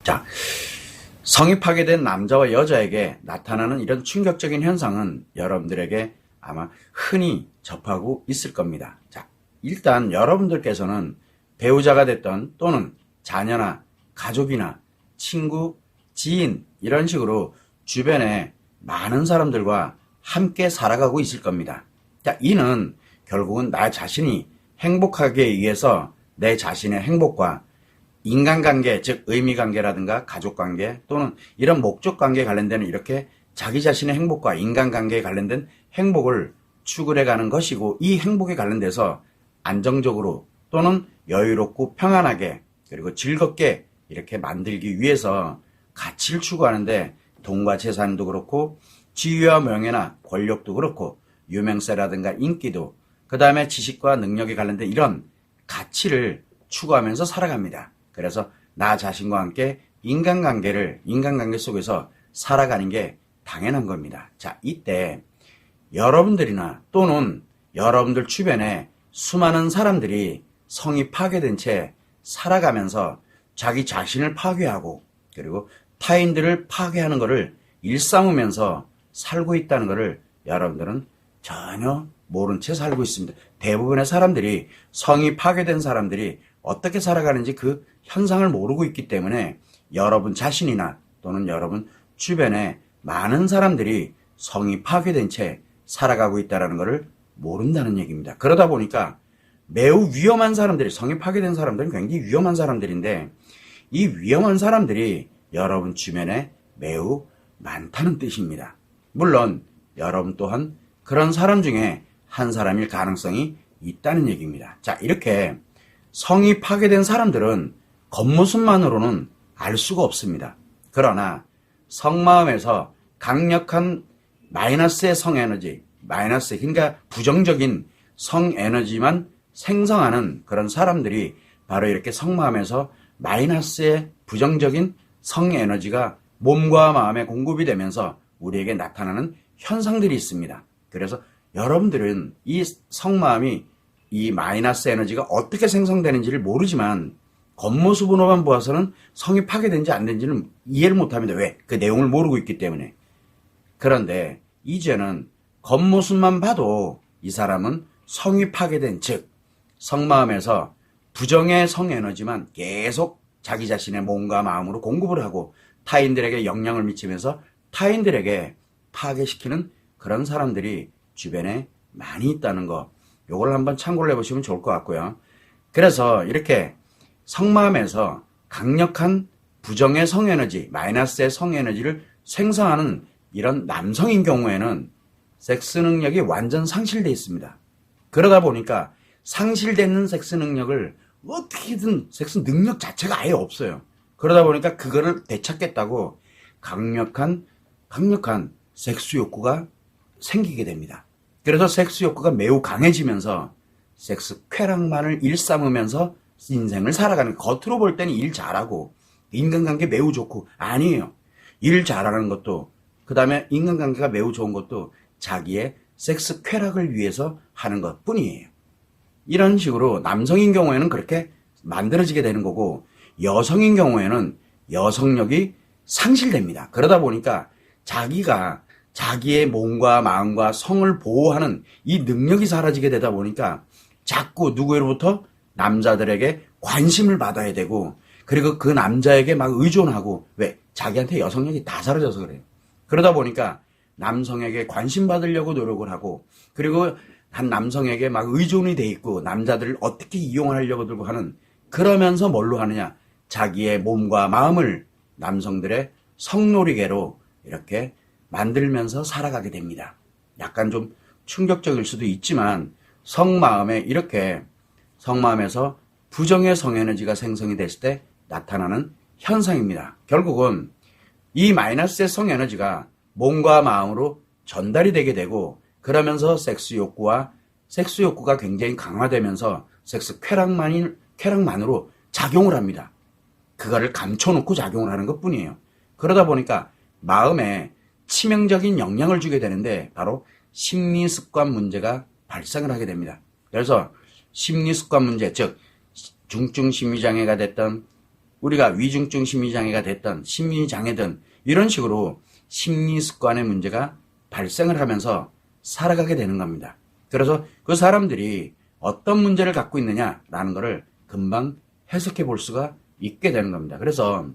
자, 성이 파괴된 남자와 여자에게 나타나는 이런 충격적인 현상은 여러분들에게 아마 흔히 접하고 있을 겁니다. 자, 일단 여러분들께서는 배우자가 됐던 또는 자녀나 가족이나 친구, 지인 이런 식으로 주변에 많은 사람들과 함께 살아가고 있을 겁니다. 자, 이는 결국은 나 자신이 행복하기 위해서 내 자신의 행복과 인간관계, 즉 의미관계라든가 가족관계 또는 이런 목적관계에 관련되는 이렇게 자기 자신의 행복과 인간관계에 관련된 행복을 추구해 가는 것이고, 이 행복에 관련돼서 안정적으로 또는 여유롭고 평안하게 그리고 즐겁게 이렇게 만들기 위해서 가치를 추구하는데 돈과 재산도 그렇고 지위와 명예나 권력도 그렇고 유명세라든가 인기도, 그 다음에 지식과 능력에 관련된 이런 가치를 추구하면서 살아갑니다. 그래서 나 자신과 함께 인간관계 속에서 살아가는 게 당연한 겁니다. 자, 이때 여러분들이나 또는 여러분들 주변에 수많은 사람들이 성이 파괴된 채 살아가면서 자기 자신을 파괴하고 그리고 타인들을 파괴하는 것을 일삼으면서 살고 있다는 것을 여러분들은 전혀 모른 채 살고 있습니다. 대부분의 사람들이, 성이 파괴된 사람들이 어떻게 살아가는지 그 현상을 모르고 있기 때문에 여러분 자신이나 또는 여러분 주변에 많은 사람들이 성이 파괴된 채 살아가고 있다는 것을 모른다는 얘기입니다. 그러다 보니까 매우 위험한 사람들이, 성이 파괴된 사람들은 굉장히 위험한 사람들인데 이 위험한 사람들이 여러분 주변에 매우 많다는 뜻입니다. 물론 여러분 또한 그런 사람 중에 한 사람일 가능성이 있다는 얘기입니다. 자, 이렇게 성이 파괴된 사람들은 겉모습만으로는 알 수가 없습니다. 그러나 성마음에서 강력한 마이너스의 성에너지, 그러니까 부정적인 성에너지만 생성하는 그런 사람들이 바로 이렇게 성마음에서 마이너스의 부정적인 성에너지가 몸과 마음에 공급이 되면서 우리에게 나타나는 현상들이 있습니다. 그래서 여러분들은 이 성마음이, 이 마이너스 에너지가 어떻게 생성되는지를 모르지만 겉모습으로만 보아서는 성이 파괴된지 안 된지는 이해를 못합니다. 왜? 그 내용을 모르고 있기 때문에. 그런데 이제는 겉모습만 봐도 이 사람은 성이 파괴된, 즉 성마음에서 부정의 성에너지만 계속 자기 자신의 몸과 마음으로 공급을 하고 타인들에게 영향을 미치면서 타인들에게 파괴시키는 그런 사람들이 주변에 많이 있다는 거, 요걸 한번 참고를 해보시면 좋을 것 같고요. 그래서 이렇게 성마음에서 강력한 부정의 성에너지, 마이너스의 성에너지를 생성하는 이런 남성인 경우에는 섹스 능력이 완전 상실되어 있습니다. 그러다 보니까 상실되는 섹스 능력을 어떻게든, 섹스 능력 자체가 아예 없어요. 그러다 보니까 그거를 되찾겠다고 강력한 섹스 욕구가 생기게 됩니다. 그래서 섹스 욕구가 매우 강해지면서 섹스 쾌락만을 일삼으면서 인생을 살아가는, 겉으로 볼 때는 일 잘하고 인간관계 매우 좋고, 아니에요. 일 잘하는 것도, 그 다음에 인간관계가 매우 좋은 것도 자기의 섹스 쾌락을 위해서 하는 것 뿐이에요. 이런 식으로 남성인 경우에는 그렇게 만들어지게 되는 거고, 여성인 경우에는 여성력이 상실됩니다. 그러다 보니까 자기가 자기의 몸과 마음과 성을 보호하는 이 능력이 사라지게 되다 보니까 자꾸 누구로부터, 남자들에게 관심을 받아야 되고, 그리고 그 남자에게 막 의존하고, 왜? 자기한테 여성력이 다 사라져서 그래요. 그러다 보니까 남성에게 관심 받으려고 노력을 하고, 그리고 한 남성에게 막 의존이 돼 있고, 남자들을 어떻게 이용하려고 들고 하는, 그러면서 뭘로 하느냐? 자기의 몸과 마음을 남성들의 성놀이개로 이렇게 만들면서 살아가게 됩니다. 약간 좀 충격적일 수도 있지만 성마음에, 이렇게 성마음에서 부정의 성에너지가 생성이 됐을 때 나타나는 현상입니다. 결국은 이 마이너스의 성에너지가 몸과 마음으로 전달이 되게 되고, 그러면서 섹스 욕구가 굉장히 강화되면서 섹스 쾌락만으로 작용을 합니다. 그거를 감춰놓고 작용을 하는 것 뿐이에요. 그러다 보니까 마음에 치명적인 영향을 주게 되는데 바로 심리습관 문제가 발생을 하게 됩니다. 그래서 심리습관 문제, 즉 중증 심리장애가 됐던 우리가 위중증 심리장애가 됐던 심리장애든 이런 식으로 심리 습관의 문제가 발생을 하면서 살아가게 되는 겁니다. 그래서 그 사람들이 어떤 문제를 갖고 있느냐라는 것을 금방 해석해 볼 수가 있게 되는 겁니다. 그래서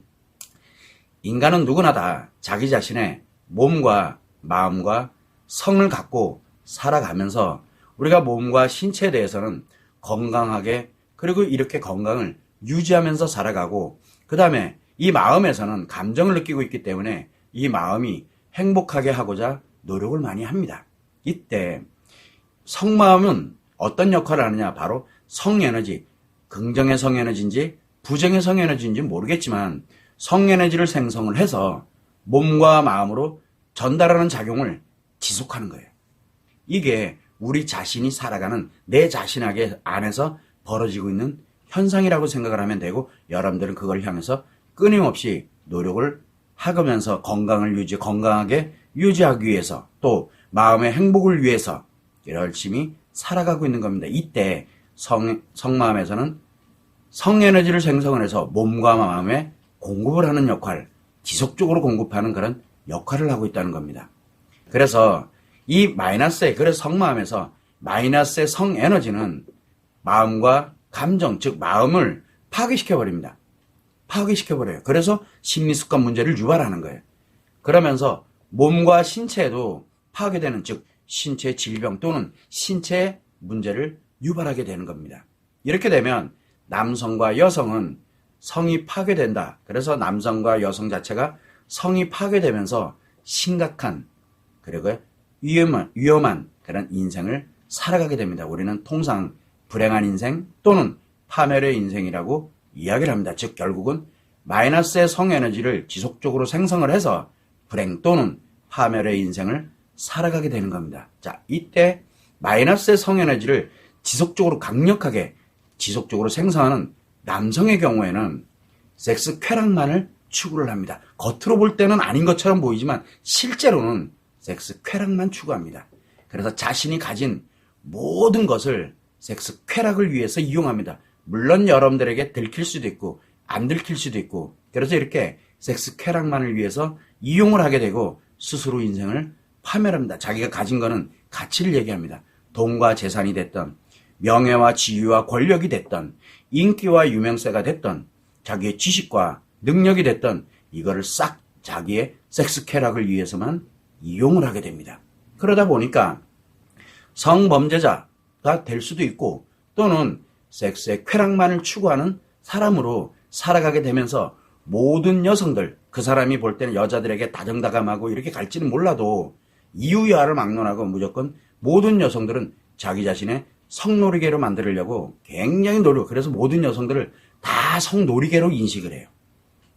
인간은 누구나 다 자기 자신의 몸과 마음과 성을 갖고 살아가면서 우리가 몸과 신체에 대해서는 건강하게 그리고 이렇게 건강을 유지하면서 살아가고 그 다음에 이 마음에서는 감정을 느끼고 있기 때문에 이 마음이 행복하게 하고자 노력을 많이 합니다. 이때 성마음은 어떤 역할을 하느냐 바로 성에너지, 긍정의 성에너지인지 부정의 성에너지인지 모르겠지만 성에너지를 생성을 해서 몸과 마음으로 전달하는 작용을 지속하는 거예요. 이게 우리 자신이 살아가는 내 자신에게 안에서 벌어지고 있는 현상이라고 생각을 하면 되고 여러분들은 그걸 향해서 끊임없이 노력을 하면서 건강하게 유지하기 위해서 또 마음의 행복을 위해서 열심히 살아가고 있는 겁니다. 이때 성마음에서는 성에너지를 생성을 해서 몸과 마음에 공급을 하는 역할, 지속적으로 공급하는 그런 역할을 하고 있다는 겁니다. 그래서 이 그래서 성마음에서 마이너스의 성에너지는 마음과 감정, 즉 마음을 파괴시켜버립니다. 파괴시켜버려요. 그래서 심리습관 문제를 유발하는 거예요. 그러면서 몸과 신체에도 파괴되는, 즉 신체 질병 또는 신체 문제를 유발하게 되는 겁니다. 이렇게 되면 남성과 여성은 성이 파괴된다. 그래서 남성과 여성 자체가 성이 파괴되면서 심각한 그리고 위험한 그런 인생을 살아가게 됩니다. 우리는 통상 불행한 인생 또는 파멸의 인생이라고 이야기를 합니다. 즉 결국은 마이너스의 성에너지를 지속적으로 생성을 해서 불행 또는 파멸의 인생을 살아가게 되는 겁니다. 자, 이때 마이너스의 성에너지를 지속적으로 강력하게 지속적으로 생성하는 남성의 경우에는 섹스 쾌락만을 추구를 합니다. 겉으로 볼 때는 아닌 것처럼 보이지만 실제로는 섹스 쾌락만 추구합니다. 그래서 자신이 가진 모든 것을 섹스 쾌락을 위해서 이용합니다. 물론 여러분들에게 들킬 수도 있고 안 들킬 수도 있고 그래서 이렇게 섹스 쾌락만을 위해서 이용을 하게 되고 스스로 인생을 파멸합니다. 자기가 가진 거는 가치를 얘기합니다. 돈과 재산이 됐던 명예와 지위와 권력이 됐던 인기와 유명세가 됐던 자기의 지식과 능력이 됐던 이거를 싹 자기의 섹스 쾌락을 위해서만 이용을 하게 됩니다. 그러다 보니까 성범죄자가 될 수도 있고 또는 섹스의 쾌락만을 추구하는 사람으로 살아가게 되면서 모든 여성들, 그 사람이 볼 때는 여자들에게 다정다감하고 이렇게 갈지는 몰라도 이유야를 막론하고 무조건 모든 여성들은 자기 자신의 성놀이개로 만들려고 굉장히 그래서 모든 여성들을 다 성놀이개로 인식을 해요.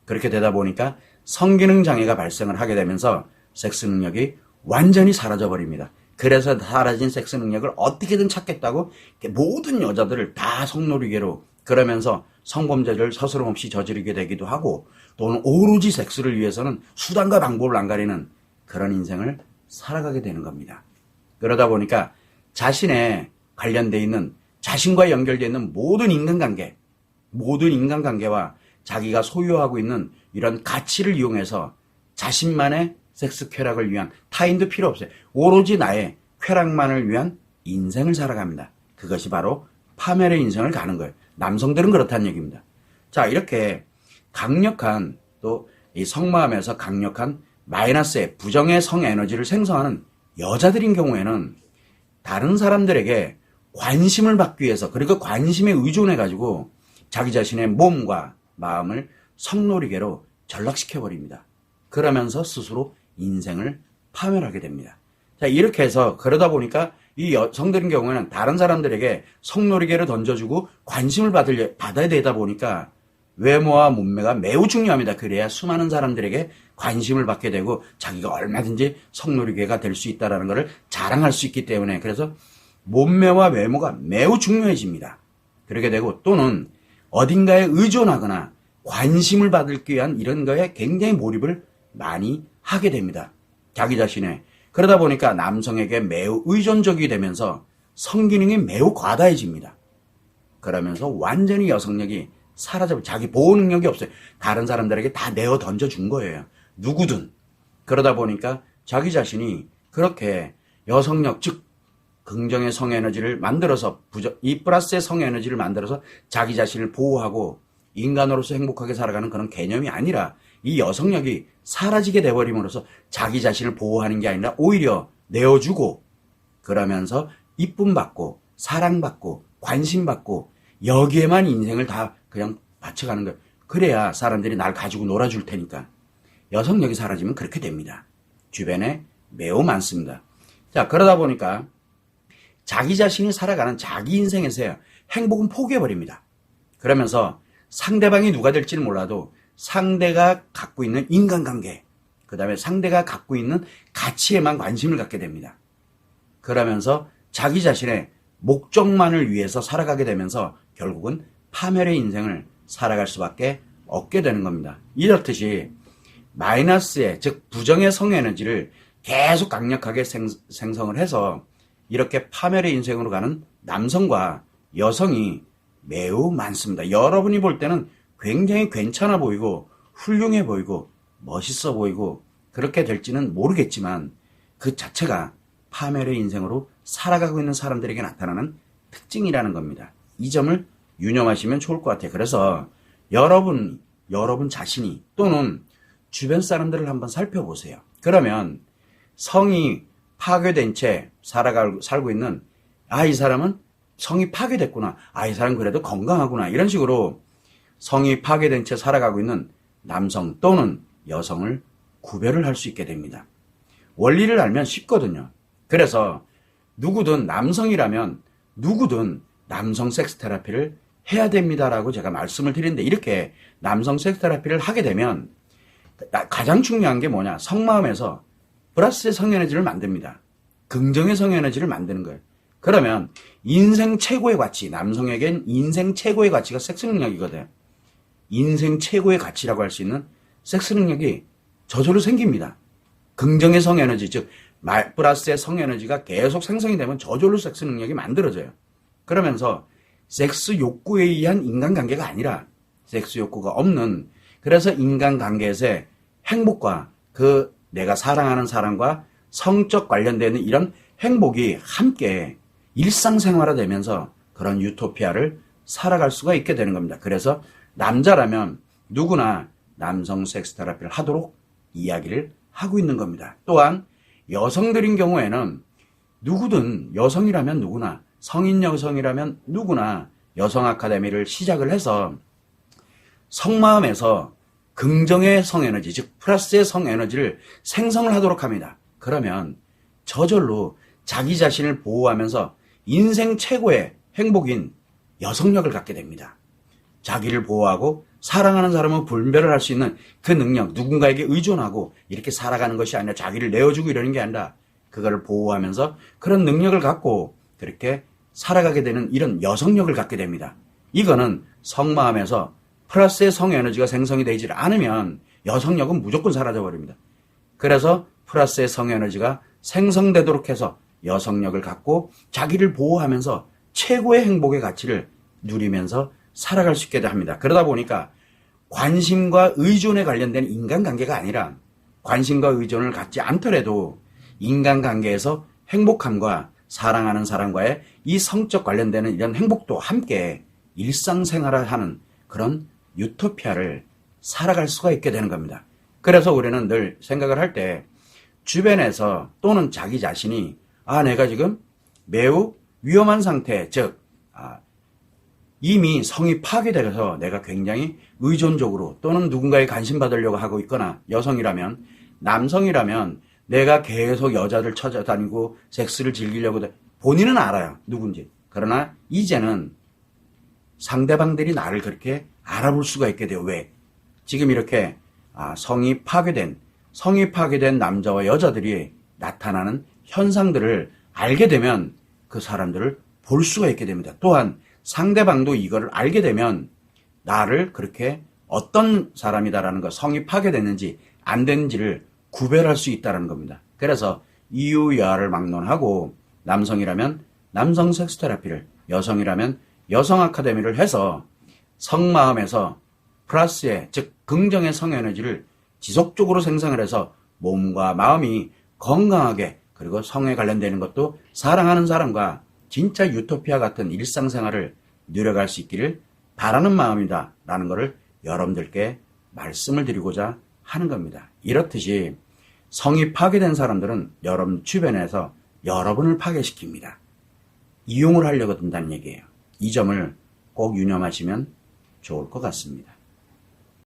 그렇게 되다 보니까 성기능 장애가 발생을 하게 되면서 섹스 능력이 완전히 사라져버립니다. 그래서 사라진 섹스 능력을 어떻게든 찾겠다고 모든 여자들을 다 성놀이개로 그러면서 성범죄를 서스럼없이 저지르게 되기도 하고 또는 오로지 섹스를 위해서는 수단과 방법을 안 가리는 그런 인생을 살아가게 되는 겁니다. 그러다 보니까 자신에 관련되어 있는 자신과 연결되어 있는 모든 인간관계와 자기가 소유하고 있는 이런 가치를 이용해서 자신만의 섹스 쾌락을 위한 타인도 필요 없어요. 오로지 나의 쾌락만을 위한 인생을 살아갑니다. 그것이 바로 파멸의 인생을 가는 거예요. 남성들은 그렇다는 얘기입니다. 자, 이렇게 강력한 또 이 성마음에서 강력한 마이너스의 부정의 성에너지를 생성하는 여자들인 경우에는 다른 사람들에게 관심을 받기 위해서 그리고 관심에 의존해가지고 자기 자신의 몸과 마음을 성놀이개로 전락시켜버립니다. 그러면서 스스로 인생을 파멸하게 됩니다. 자, 이렇게 해서 그러다 보니까 이 여성들인 경우에는 다른 사람들에게 성놀이개를 던져주고 관심을 받아야 되다 보니까 외모와 몸매가 매우 중요합니다. 그래야 수많은 사람들에게 관심을 받게 되고 자기가 얼마든지 성놀이개가 될 수 있다는 것을 자랑할 수 있기 때문에 그래서 몸매와 외모가 매우 중요해집니다. 그렇게 되고 또는 어딘가에 의존하거나 관심을 받기 위한 이런 거에 굉장히 몰입을 많이 하게 됩니다. 자기 자신에. 그러다 보니까 남성에게 매우 의존적이 되면서 성기능이 매우 과다해집니다. 그러면서 완전히 여성력이 사라져, 자기 보호 능력이 없어요. 다른 사람들에게 다 내어 던져준 거예요. 누구든. 그러다 보니까 자기 자신이 그렇게 여성력, 즉 긍정의 성에너지를 만들어서 이 플러스의 성에너지를 만들어서 자기 자신을 보호하고 인간으로서 행복하게 살아가는 그런 개념이 아니라 이 여성력이 사라지게 돼버림으로써 자기 자신을 보호하는 게 아니라 오히려 내어주고 그러면서 이쁨 받고 사랑받고 관심받고 여기에만 인생을 다 그냥 바쳐가는 거예요. 그래야 사람들이 날 가지고 놀아줄 테니까. 여성력이 사라지면 그렇게 됩니다. 주변에 매우 많습니다. 자, 그러다 보니까 자기 자신이 살아가는 자기 인생에서요, 행복은 포기해버립니다. 그러면서 상대방이 누가 될지는 몰라도 상대가 갖고 있는 인간관계, 그 다음에 상대가 갖고 있는 가치에만 관심을 갖게 됩니다. 그러면서 자기 자신의 목적만을 위해서 살아가게 되면서 결국은 파멸의 인생을 살아갈 수밖에 없게 되는 겁니다. 이렇듯이 마이너스의, 즉 부정의 성에너지를 계속 강력하게 생성을 해서 이렇게 파멸의 인생으로 가는 남성과 여성이 매우 많습니다. 여러분이 볼 때는 굉장히 괜찮아 보이고 훌륭해 보이고 멋있어 보이고 그렇게 될지는 모르겠지만 그 자체가 파멸의 인생으로 살아가고 있는 사람들에게 나타나는 특징이라는 겁니다. 이 점을 유념하시면 좋을 것 같아요. 그래서 여러분 자신이 또는 주변 사람들을 한번 살펴보세요. 그러면 성이 파괴된 채 살고 있는, 이 사람은 성이 파괴됐구나. 이 사람은 그래도 건강하구나. 이런 식으로 성이 파괴된 채 살아가고 있는 남성 또는 여성을 구별을 할 수 있게 됩니다. 원리를 알면 쉽거든요. 그래서 누구든 남성이라면 누구든 남성 섹스 테라피를 해야 됩니다라고 제가 말씀을 드리는데, 이렇게 남성 섹스 테라피를 하게 되면 가장 중요한 게 뭐냐, 성마음에서 플러스의 성에너지를 만듭니다. 긍정의 성에너지를 만드는 거예요. 그러면 인생 최고의 가치, 남성에겐 인생 최고의 가치가 섹스 능력이거든요. 인생 최고의 가치라고 할 수 있는 섹스 능력이 저절로 생깁니다. 긍정의 성에너지, 즉 플러스의 성에너지가 계속 생성이 되면 저절로 섹스 능력이 만들어져요. 그러면서 섹스 욕구에 의한 인간관계가 아니라 섹스 욕구가 없는, 그래서 인간관계에서의 행복과 그 내가 사랑하는 사람과 성적 관련되는 이런 행복이 함께 일상생활화되면서 그런 유토피아를 살아갈 수가 있게 되는 겁니다. 그래서 남자라면 누구나 남성 섹스 테라피를 하도록 이야기를 하고 있는 겁니다. 또한 여성들인 경우에는 누구든, 여성이라면 누구나, 성인 여성이라면 누구나 여성 아카데미를 시작을 해서 성마음에서 긍정의 성에너지, 즉 플러스의 성에너지를 생성을 하도록 합니다. 그러면 저절로 자기 자신을 보호하면서 인생 최고의 행복인 여성력을 갖게 됩니다. 자기를 보호하고 사랑하는 사람은 분별을 할 수 있는 그 능력, 누군가에게 의존하고 이렇게 살아가는 것이 아니라 자기를 내어주고 이러는 게 아니라 그거를 보호하면서 그런 능력을 갖고 그렇게 살아가게 되는 이런 여성력을 갖게 됩니다. 이거는 성마음에서 플러스의 성에너지가 생성이 되지 않으면 여성력은 무조건 사라져버립니다. 그래서 플러스의 성에너지가 생성되도록 해서 여성력을 갖고 자기를 보호하면서 최고의 행복의 가치를 누리면서 살아갈 수 있게 합니다. 그러다 보니까 관심과 의존에 관련된 인간관계가 아니라 관심과 의존을 갖지 않더라도 인간관계에서 행복함과 사랑하는 사람과의 이 성적 관련되는 이런 행복도 함께 일상생활을 하는 그런 유토피아를 살아갈 수가 있게 되는 겁니다. 그래서 우리는 늘 생각을 할 때 주변에서 또는 자기 자신이 내가 지금 매우 위험한 상태, 즉 이미 성이 파괴되어서 내가 굉장히 의존적으로 또는 누군가에 관심받으려고 하고 있거나, 여성이라면, 남성이라면 내가 계속 여자를 찾아다니고 섹스를 즐기려고 본인은 알아요, 누군지. 그러나 이제는 상대방들이 나를 그렇게 알아볼 수가 있게 돼요. 왜? 지금 이렇게 성이 파괴된 남자와 여자들이 나타나는 현상들을 알게 되면 그 사람들을 볼 수가 있게 됩니다. 또한 상대방도 이거를 알게 되면 나를 그렇게 어떤 사람이다라는 것, 성이 파괴됐는지 안 됐는지를 구별할 수 있다는 겁니다. 그래서 이유야를 막론하고 남성이라면 남성 섹스 테라피를, 여성이라면 여성 아카데미를 해서 성마음에서 플러스의, 즉 긍정의 성에너지를 지속적으로 생성을 해서 몸과 마음이 건강하게, 그리고 성에 관련되는 것도 사랑하는 사람과 진짜 유토피아 같은 일상생활을 누려갈 수 있기를 바라는 마음이다 라는 것을 여러분들께 말씀을 드리고자 하는 겁니다. 이렇듯이 성이 파괴된 사람들은 여러분 주변에서 여러분을 파괴시킵니다. 이용을 하려고 든다는 얘기예요. 이 점을 꼭 유념하시면 좋을 것 같습니다.